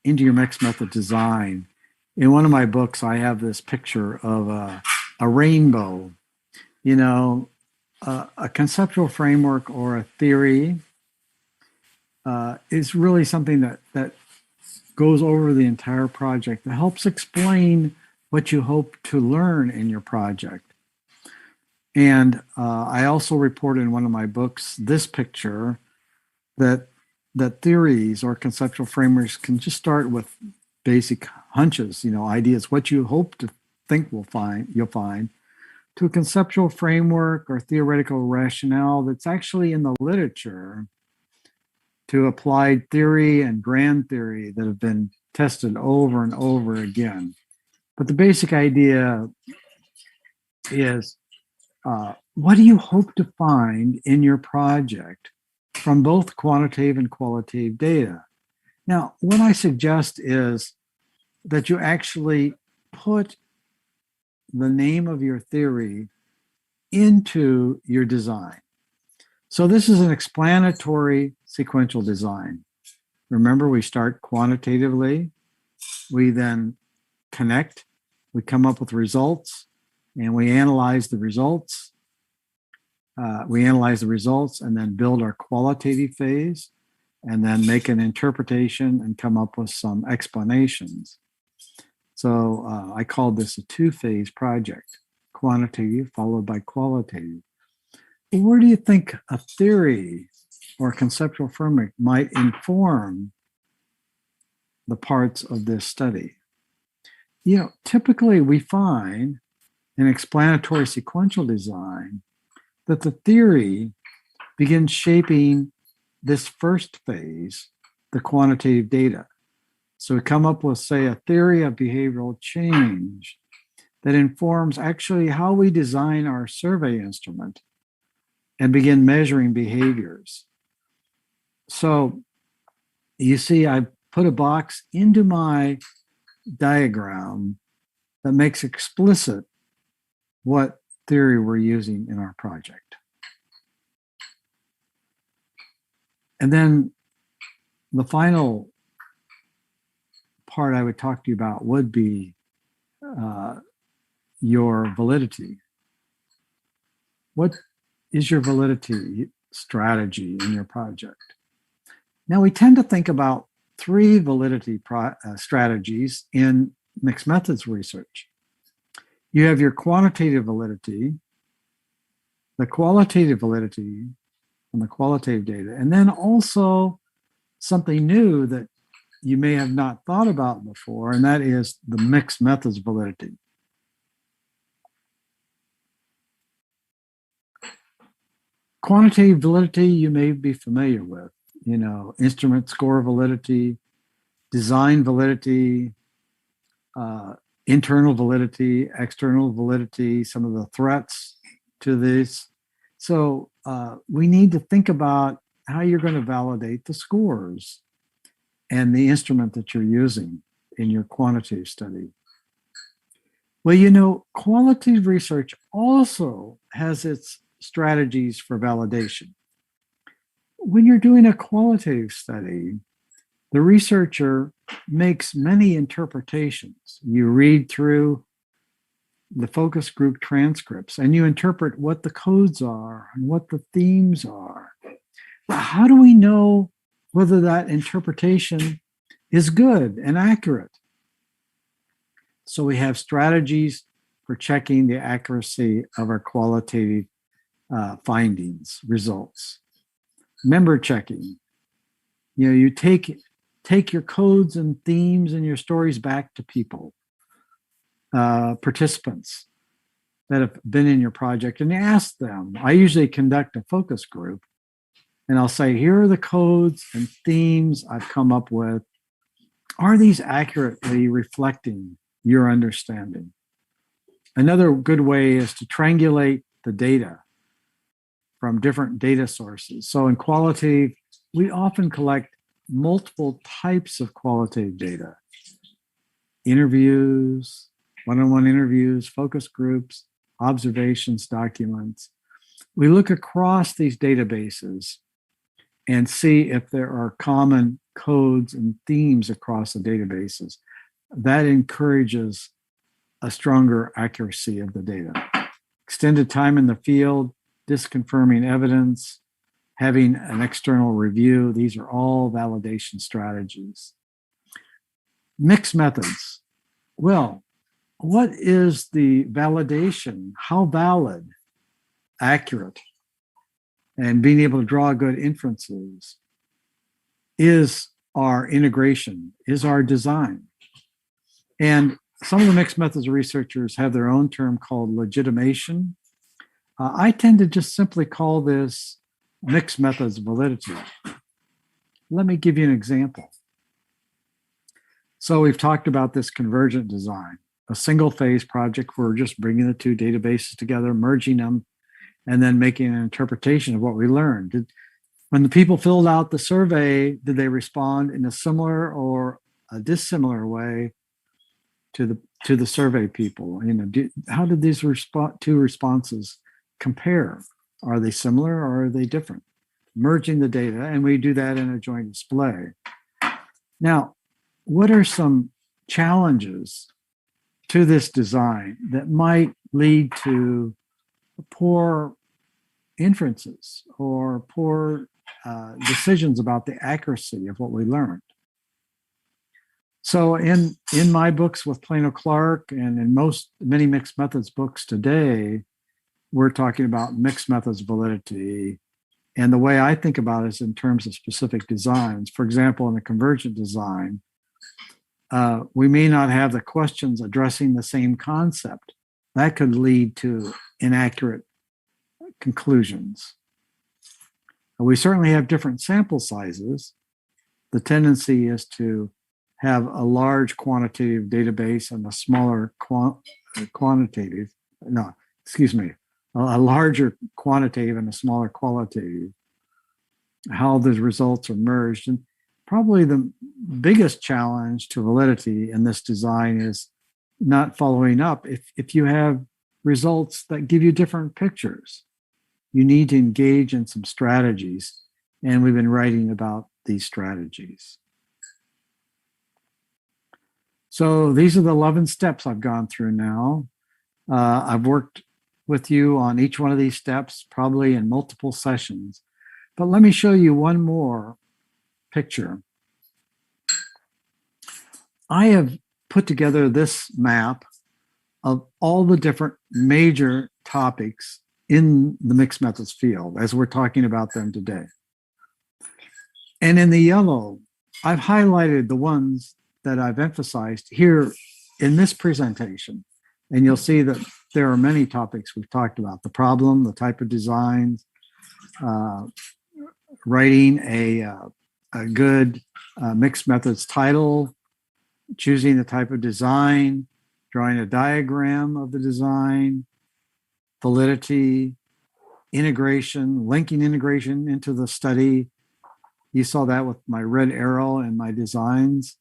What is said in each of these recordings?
into your mixed method design, in one of my books, I have this picture of a rainbow. You know, a conceptual framework or a theory is really something that goes over the entire project, that helps explain what you hope to learn in your project. And I also report in one of my books this picture that theories or conceptual frameworks can just start with basic hunches, ideas, what you hope to think you'll find, to a conceptual framework or theoretical rationale that's actually in the literature, to applied theory and grand theory that have been tested over and over again. But the basic idea is, what do you hope to find in your project from both quantitative and qualitative data? Now, what I suggest is that you actually put the name of your theory into your design. So this is an explanatory sequential design. Remember, we start quantitatively, we then connect, we come up with results, and we analyze the results. And then build our qualitative phase, and then make an interpretation and come up with some explanations. So I called this a two-phase project, quantitative followed by qualitative. Where do you think a theory or a conceptual framework might inform the parts of this study? Typically we find in explanatory sequential design that the theory begins shaping this first phase, the quantitative data. So we come up with, say, a theory of behavioral change that informs actually how we design our survey instrument and begin measuring behaviors. So you see, I put a box into my diagram that makes explicit what theory we're using in our project. And then the final part I would talk to you about would be your validity. What is your validity strategy in your project? Now, we tend to think about three validity strategies in mixed methods research. You have your quantitative validity, the qualitative validity, and the qualitative data. And then also something new that you may have not thought about before, and that is the mixed methods validity. Quantitative validity you may be familiar with, instrument score validity, design validity, internal validity, external validity, some of the threats to this. So we need to think about how you're going to validate the scores and the instrument that you're using in your quantitative study. Well, qualitative research also has its strategies for validation. When you're doing a qualitative study, the researcher makes many interpretations. You read through the focus group transcripts and you interpret what the codes are and what the themes are. But how do we know whether that interpretation is good and accurate? So we have strategies for checking the accuracy of our qualitative findings, results. Member checking. You take your codes and themes and your stories back to people, participants that have been in your project, and you ask them. I usually conduct a focus group, and I'll say, here are the codes and themes I've come up with. Are these accurately reflecting your understanding? Another good way is to triangulate the data from different data sources. So in qualitative, we often collect multiple types of qualitative data: interviews, one-on-one interviews, focus groups, observations, documents. We look across these databases and see if there are common codes and themes across the databases. That encourages a stronger accuracy of the data. Extended time in the field, disconfirming evidence, having an external review, these are all validation strategies. Mixed methods. Well, what is the validation? How valid, accurate, and being able to draw good inferences is our integration, is our design. And some of the mixed methods researchers have their own term called legitimation. I tend to just simply call this mixed methods validity. Let me give you an example. So we've talked about this convergent design, a single phase project where we're just bringing the two databases together, merging them, and then making an interpretation of what we learned. When the people filled out the survey, did they respond in a similar or a dissimilar way to the survey people? How did these two responses compare? Are they similar or are they different? Merging the data, and we do that in a joint display. Now, what are some challenges to this design that might lead to poor inferences or poor decisions about the accuracy of what we learned? So in my books with Plano Clark and in many mixed methods books today, we're talking about mixed methods validity. And the way I think about it is in terms of specific designs. For example, in a convergent design, we may not have the questions addressing the same concept. That could lead to inaccurate conclusions. We certainly have different sample sizes. The tendency is to have a large quantitative database and a smaller a larger quantitative and a smaller qualitative. How the results are merged. And probably the biggest challenge to validity in this design is not following up. If you have results that give you different pictures, you need to engage in some strategies. And we've been writing about these strategies. So these are the 11 steps I've gone through now. I've worked with you on each one of these steps, probably in multiple sessions. But let me show you one more picture. I have put together this map of all the different major topics in the mixed methods field as we're talking about them today. And in the yellow, I've highlighted the ones that I've emphasized here in this presentation. And you'll see that there are many topics we've talked about: the problem, the type of designs, writing a good mixed methods title, choosing the type of design, drawing a diagram of the design, validity, integration, linking integration into the study. You saw that with my red arrow and my designs.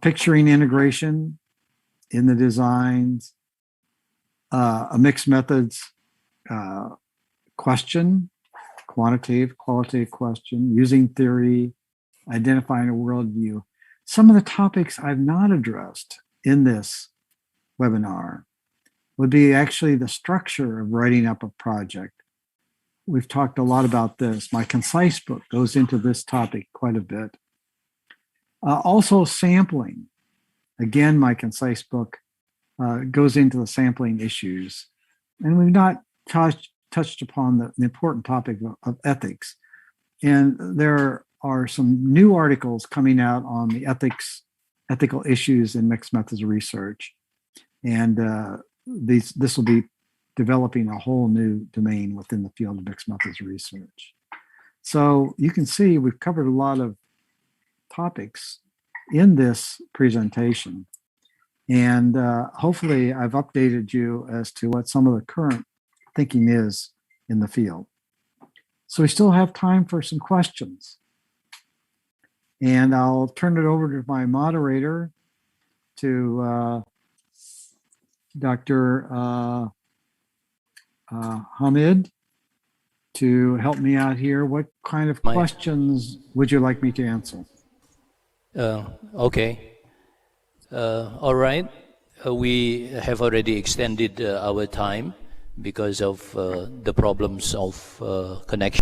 Picturing integration in the designs, a mixed methods question, quantitative, qualitative question, using theory, identifying a worldview. Some of the topics I've not addressed in this webinar would be actually the structure of writing up a project. We've talked a lot about this. My concise book goes into this topic quite a bit. Also sampling. Again, my concise book goes into the sampling issues. And we've not touched upon the important topic of ethics. And there are some new articles coming out on the ethical issues in mixed methods research. And this will be developing a whole new domain within the field of mixed methods research. So you can see we've covered a lot of topics in this presentation. And hopefully I've updated you as to what some of the current thinking is in the field. So we still have time for some questions. And I'll turn it over to my moderator, to Dr. Hamid, to help me out here. What kind of questions would you like me to answer? Okay. All right. We have already extended our time because of the problems of connection.